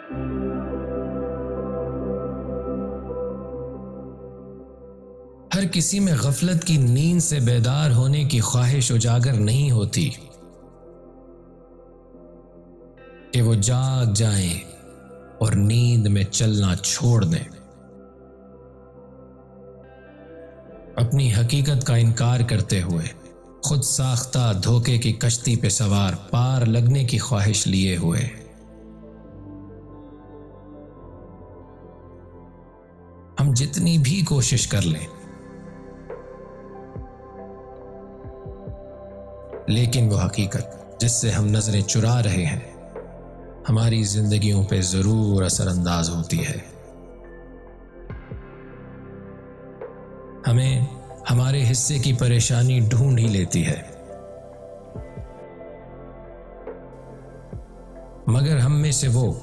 ہر کسی میں غفلت کی نیند سے بیدار ہونے کی خواہش اجاگر نہیں ہوتی کہ وہ جاگ جائیں اور نیند میں چلنا چھوڑ دیں۔ اپنی حقیقت کا انکار کرتے ہوئے خود ساختہ دھوکے کی کشتی پہ سوار پار لگنے کی خواہش لیے ہوئے۔ ہم جتنی بھی کوشش کر لیں لیکن وہ حقیقت جس سے ہم نظریں چرا رہے ہیں ہماری زندگیوں پہ ضرور اثر انداز ہوتی ہے۔ ہمیں ہمارے حصے کی پریشانی ڈھونڈ ہی لیتی ہے، مگر ہم میں سے وہ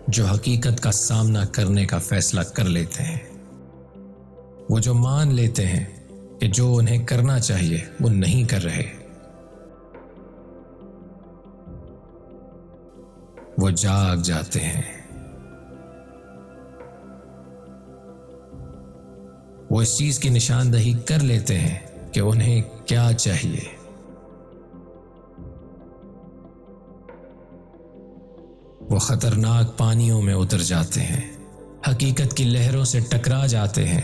جو حقیقت کا سامنا کرنے کا فیصلہ کر لیتے ہیں، وہ جو مان لیتے ہیں کہ جو انہیں کرنا چاہیے وہ نہیں کر رہے، وہ جاگ جاتے ہیں۔ وہ اس چیز کی نشاندہی کر لیتے ہیں کہ انہیں کیا چاہیے۔ وہ خطرناک پانیوں میں اتر جاتے ہیں، حقیقت کی لہروں سے ٹکرا جاتے ہیں،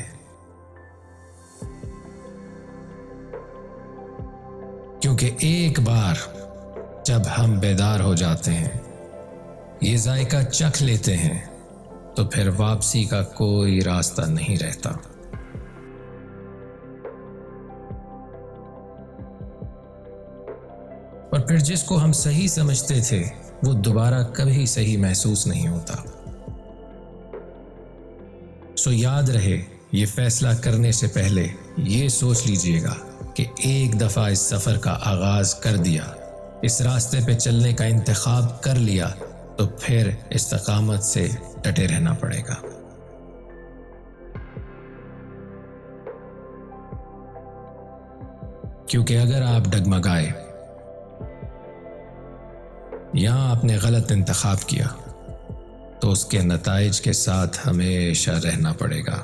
کیونکہ ایک بار جب ہم بیدار ہو جاتے ہیں، یہ ذائقہ چکھ لیتے ہیں، تو پھر واپسی کا کوئی راستہ نہیں رہتا۔ اور پھر جس کو ہم صحیح سمجھتے تھے وہ دوبارہ کبھی صحیح محسوس نہیں ہوتا۔ سو یاد رہے، یہ فیصلہ کرنے سے پہلے یہ سوچ لیجئے گا کہ ایک دفعہ اس سفر کا آغاز کر دیا، اس راستے پہ چلنے کا انتخاب کر لیا، تو پھر استقامت سے ڈٹے رہنا پڑے گا۔ کیونکہ اگر آپ ڈگمگائے یا آپ نے غلط انتخاب کیا تو اس کے نتائج کے ساتھ ہمیشہ رہنا پڑے گا۔